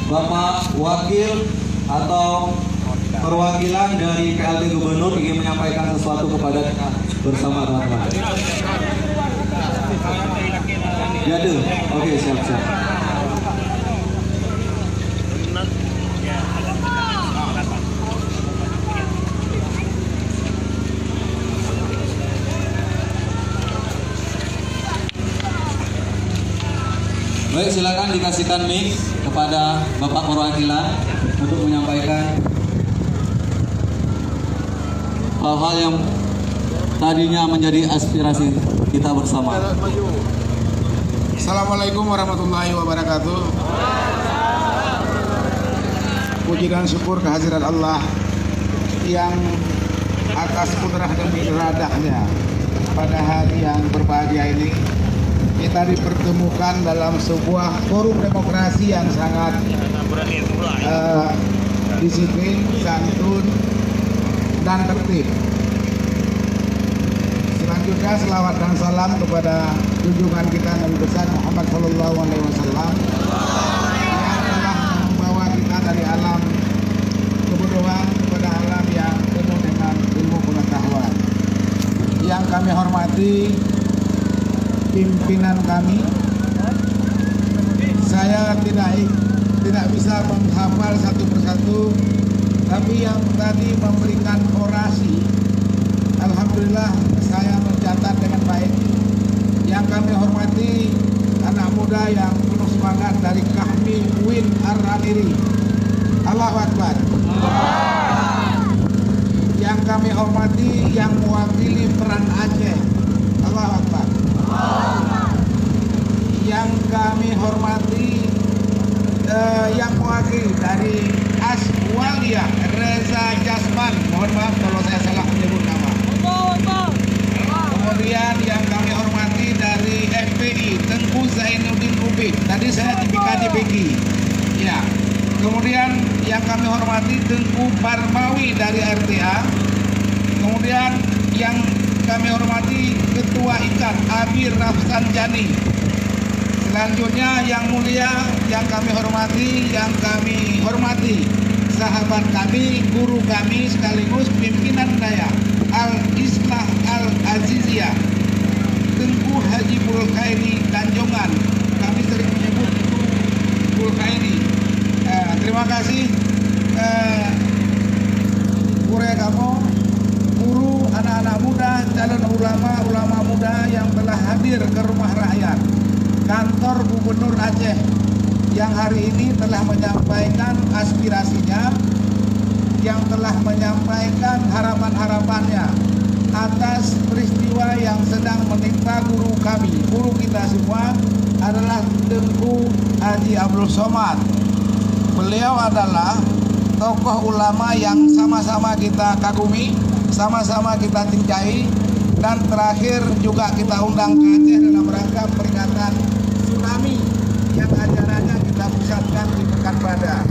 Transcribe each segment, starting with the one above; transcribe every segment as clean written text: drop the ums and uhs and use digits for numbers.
Bapak Wakil atau perwakilan dari PLT Gubernur ingin menyampaikan sesuatu kepada kita bersama teman-teman. Ya tuh, oke siap. Baik, silakan dikasihkan mic kepada Bapak perwakilan untuk menyampaikan hal-hal yang tadinya menjadi aspirasi kita bersama. Assalamualaikum warahmatullahi wabarakatuh. Puji dan syukur kehadiran Allah yang atas kudrah dan iradahnya pada hari yang berbahagia ini kita dipertemukan dalam sebuah forum demokrasi yang sangat disiplin, santun, dan tertib. Selanjutnya selawat dan salam kepada junjungan kita Nabi besar Muhammad Sallallahu Alaihi Wasallam yang telah membawa kita dari alam kebodohan kepada alam yang penuh dengan ilmu pengetahuan. Yang kami hormati pimpinan kami, saya tidak bisa menghafal satu persatu, tapi yang tadi memberikan orasi, alhamdulillah saya mencatat dengan baik. Yang kami hormati anak muda yang penuh semangat dari Kahmi Win Ar-Ramiri, Allahu Akbar. Yang kami hormati yang mewakili peran Aceh, Allahu Akbar. Yang kami hormati yang mewakili dari Aswalia Reza Jasman, mohon maaf kalau saya salah menyebut nama. Kemudian yang kami hormati dari FPI Tengku Zainuddin Ubid, tadi saya tipikal Beki. Ya. Kemudian yang kami hormati Tengku Barmawi dari RTA. Kemudian yang kami hormati Ketua IKAN Abir Rafsanjani. Selanjutnya yang mulia yang kami hormati sahabat kami, guru kami sekaligus pimpinan daya Al-Islah Al-Aziziyah Tengku Haji Bulkhairi Tanjongan. Kami sering menyebut Bulkhairi. Terima kasih Pure kamu, guru, anak-anak muda, calon ulama muda yang telah hadir ke rumah rakyat kantor Gubernur Aceh yang hari ini telah menyampaikan aspirasinya, yang telah menyampaikan harapan-harapannya atas peristiwa yang sedang menimpa guru kami. Guru kita semua adalah Tengku Haji Abdul Somad. Beliau adalah tokoh ulama yang sama-sama kita kagumi, sama-sama kita cintai, dan terakhir juga kita undang ke Aceh dalam rangka peringatan tsunami yang acaranya kita pusatkan di Pekanbadak.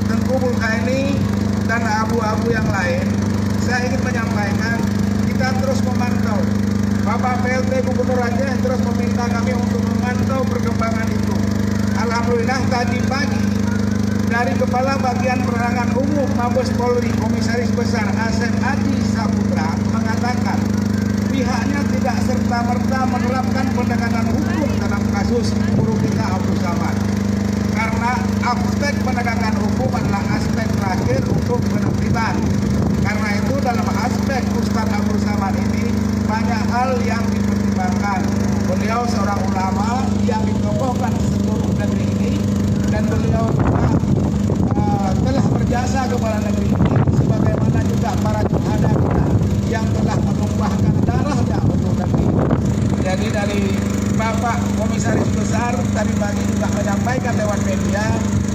Tengku Bulkhairi dan abu-abu yang lain, saya ingin menyampaikan kita terus memantau. Bapak PLT Gubernur Aceh terus meminta kami untuk memantau perkembangan itu. Alhamdulillah tadi pagi dari Kepala Bagian Penerangan Umum Mabes Polri Komisaris Besar Asep Adi Saputra mengatakan pihaknya tidak serta-merta menerapkan pendekatan hukum dalam kasus guru kita Abdul Somad. Karena aspek penegakan hukum adalah aspek terakhir untuk penertiban. Karena itu dalam aspek Ustadz Abdul Somad ini banyak hal yang dipertimbangkan. Beliau seorang ulama yang ditokohkan seluruh negeri ini, dan beliau juga telah berjasa kepada negeri ini, sebagaimana juga para syuhada kita yang telah menumpahkan darahnya untuk negeri ini. Jadi dari Bapak Komisaris Besar tadi pagi juga menyampaikan lewat media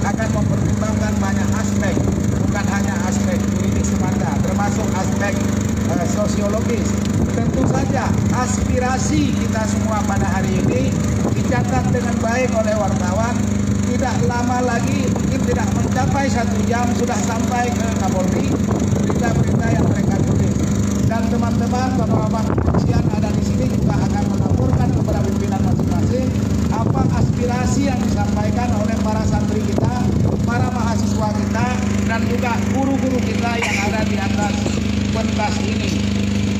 akan mempertimbangkan banyak aspek, bukan hanya aspek juridis semata, termasuk aspek sosiologis. Tentu saja aspirasi kita semua pada hari ini dicatat dengan baik oleh wartawan. Tidak lama lagi, mungkin tidak mencapai 1 jam sudah sampai ke Kapolri berita-berita yang mereka tulis. Dan teman-teman, bapak-bapak kepolisian ada di sini juga akan melaporkan kepada pimpinan masing-masing apa aspirasi aspirasi yang disampaikan oleh para santri kita, para mahasiswa kita, dan juga guru-guru kita yang ada di atas pentas ini.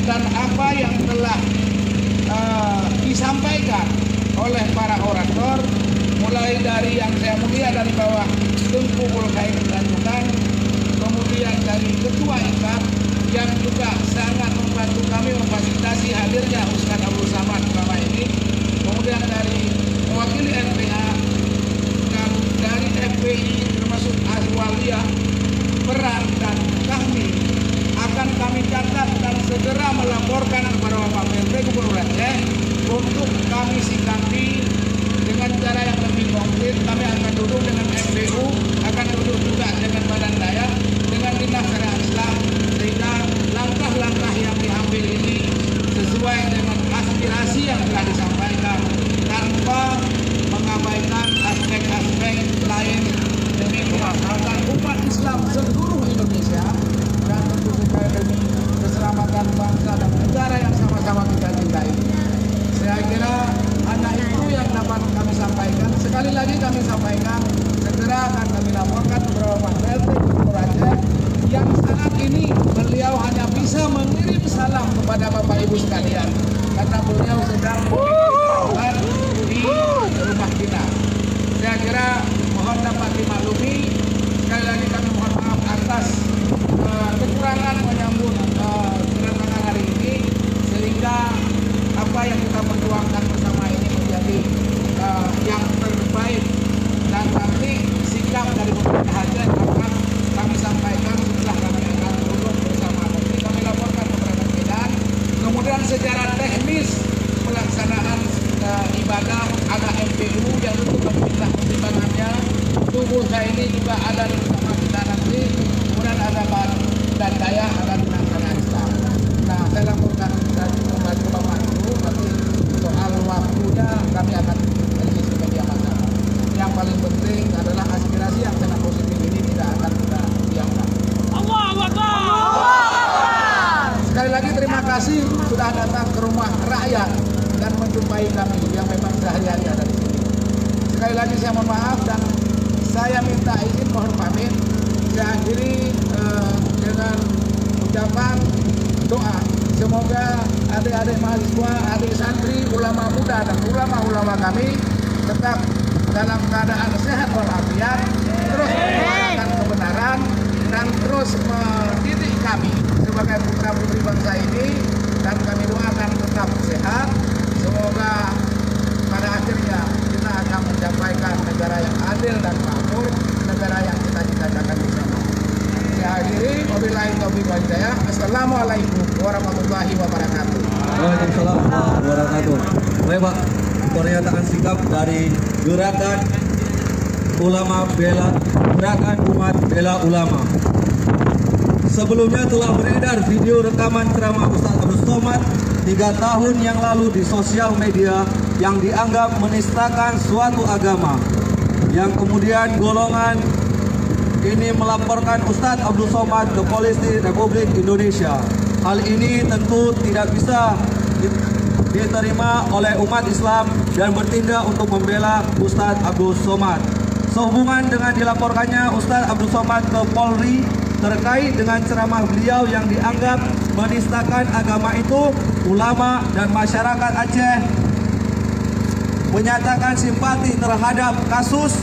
Dan apa yang telah disampaikan oleh para orator, mulai dari yang saya mulia dari bawah Tunku Mulkain Tanjungan, kemudian dari Ketua IKAP yang juga sangat membantu kami memfasilitasi hadirnya Ustaz Abdul Somad selama ini, kemudian dari mewakili LPA dan dari FPI termasuk Azwalia, peran dan kami akan kami catat dan segera melaporkan kepada Bapak PLT Gubernur Aceh untuk kami sikapi dengan cara yang lebih konkret. Kami akan duduk dengan FPU, akan duduk juga dengan Badan Daya, dengan Dinas Syariat Islam, sehingga langkah-langkah yang diambil ini sesuai dengan aspirasi yang telah disampaikan tanpa mengabaikan aspek-aspek lain demi kemaslahatan umat Islam seluruh Indonesia dan tentu saja demi keselamatan bangsa dan negara yang sama-sama kita cintai. Saya kira hanya itu yang dapat kami sampaikan. Sekali lagi kami sampaikan, segera akan kami laporkan kepada Pak PLT Gubernur Aceh yang saat ini beliau hanya bisa mengirim salam kepada Bapak Ibu sekalian karena beliau sedang di rumah dinas. Saya kira mohon dapat dimaklumi. Sekali lagi kami mohon maaf atas kekurangan menyambut kedatangan hari ini, sehingga apa yang kita perjuangkan bersama ini menjadi yang terbaik, dan nanti sikap dari pemerintah Aceh akan kami sampaikan setelah kami akan duduk bersama. Nanti kami laporkan kepada Medan. Kemudian secara teknis pelaksanaan ibadah ada MPU yang untuk meminta pertimbangannya. Tubuh saya ini juga ada di bersama kita nanti. Kemudian ada Badan Daya, ada Dinas Syariat Islam. Nah, saya laporkan dari membantu Bapak dulu, nanti soal waktunya kami akan rilis ke media massa. Yang paling penting adalah aspirasi yang sangat positif ini tidak akan kita diamkan. Allahu Akbar. Sekali lagi terima kasih sudah datang ke rumah rakyat dan menjumpai kami yang memang sehari-hari ada di sini. Sekali lagi saya mohon maaf dan saya minta izin mohon pamit. Saya akhiri dengan ucapan doa. Semoga adik-adik mahasiswa, adik santri, ulama muda dan ulama-ulama kami tetap dalam keadaan sehat walafiat, terus menyuarakan kebenaran dan terus mendidik kami sebagai putra-putri bangsa ini, dan kami doakan tetap sehat. Semoga pada akhirnya kita akan mencapai negara yang adil dan makmur, negara yang kita cita-citakan bersama. Saya akhiri, wabillahi taufiq wal hidayah. Assalamualaikum warahmatullahi wabarakatuh. Waalaikumsalam warahmatullahi wabarakatuh. Baik Pak, pernyataan sikap dari Gerakan Umat Bela Ulama. Sebelumnya telah beredar video rekaman ceramah Ustaz Abdul Somad 3 tahun yang lalu di sosial media yang dianggap menistakan suatu agama, yang kemudian golongan ini melaporkan Ustaz Abdul Somad ke Polisi Republik Indonesia. Hal ini tentu tidak bisa diterima oleh umat Islam dan bertindak untuk membela Ustaz Abdul Somad. Sehubungan dengan dilaporkannya Ustaz Abdul Somad ke Polri terkait dengan ceramah beliau yang dianggap menistakan agama itu, ulama dan masyarakat Aceh menyatakan simpati terhadap kasus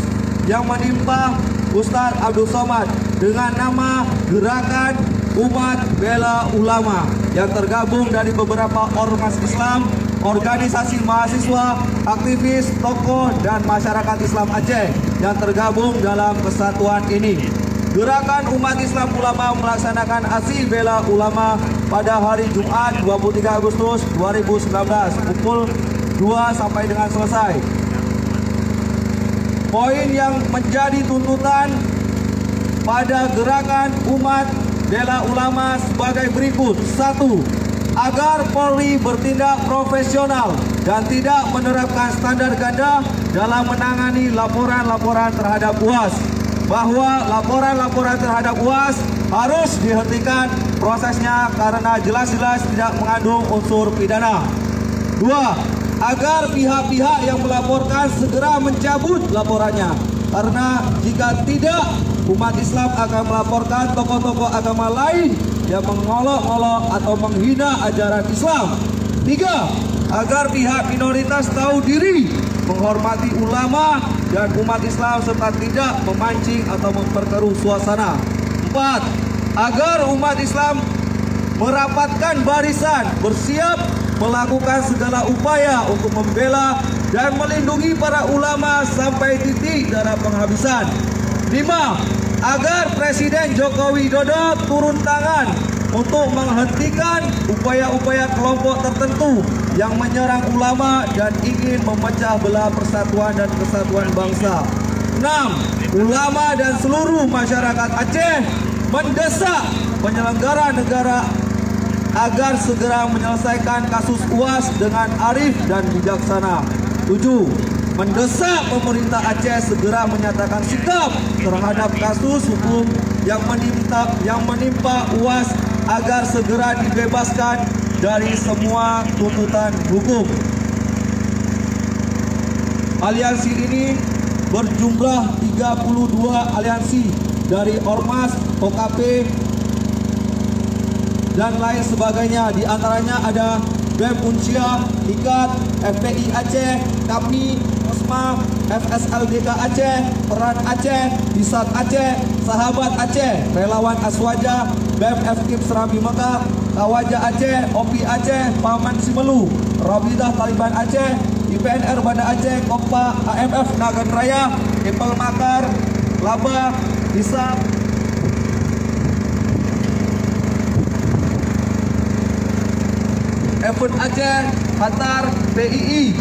yang menimpa Ustaz Abdul Somad dengan nama Gerakan Umat Bela Ulama yang tergabung dari beberapa ormas Islam, organisasi mahasiswa, aktivis, tokoh, dan masyarakat Islam Aceh yang tergabung dalam kesatuan ini. Gerakan Umat Islam Ulama melaksanakan aksi bela ulama pada hari Jumat 23 Agustus 2019 pukul 2 sampai dengan selesai. Poin yang menjadi tuntutan pada Gerakan Umat Bela Ulama sebagai berikut. 1. Agar Polri bertindak profesional dan tidak menerapkan standar ganda dalam menangani laporan-laporan terhadap UAS. Bahwa laporan-laporan terhadap UAS harus dihentikan prosesnya karena jelas-jelas tidak mengandung unsur pidana. 2. agar pihak-pihak yang melaporkan segera mencabut laporannya. Karena jika tidak, umat Islam akan melaporkan tokoh-tokoh agama lain yang mengolok-olok atau menghina ajaran Islam. 3. Agar pihak minoritas tahu diri, menghormati ulama dan umat Islam serta tidak memancing atau memperkeruh suasana. 4. Agar umat Islam merapatkan barisan, bersiap melakukan segala upaya untuk membela dan melindungi para ulama sampai titik darah penghabisan. 5. Agar Presiden Joko Widodo turun tangan untuk menghentikan upaya-upaya kelompok tertentu yang menyerang ulama dan ingin memecah belah persatuan dan kesatuan bangsa. 6. Ulama dan seluruh masyarakat Aceh mendesak penyelenggara negara agar segera menyelesaikan kasus UAS dengan arif dan bijaksana. 7. Mendesak pemerintah Aceh segera menyatakan sikap terhadap kasus hukum yang menimpa UAS agar segera dibebaskan dari semua tuntutan hukum. Aliansi ini berjumlah 32 aliansi dari Ormas, OKP, dan lain sebagainya. Di antaranya ada BEM Uncia, IKAT, FPI Aceh, KAPMI, OSMA, FSLDK Aceh, Peran Aceh, Hisat Aceh, Sahabat Aceh, Relawan Aswaja, BEM FKIP Serambi Mekah, Kawaja Aceh, OPI Aceh, Paman Simelu, Rabidah Taliban Aceh, IPNR Banda Aceh, Koppa, AMF Nagan Raya, Ipel Makar, Laba, Hisap, Event Aceh, Qatar, PII,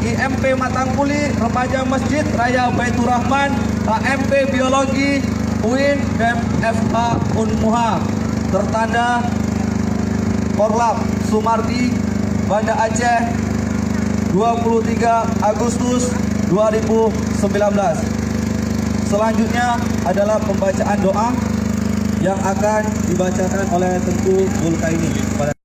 IMP Matangkuli, Remaja Masjid Raya Baitur Rahman, HMP Biologi, UIN, dan FH Unmuha. Tertanda Korlap Sumardi, Banda Aceh, 23 Agustus 2019. Selanjutnya adalah pembacaan doa yang akan dibacakan oleh Tengku Zulkaini.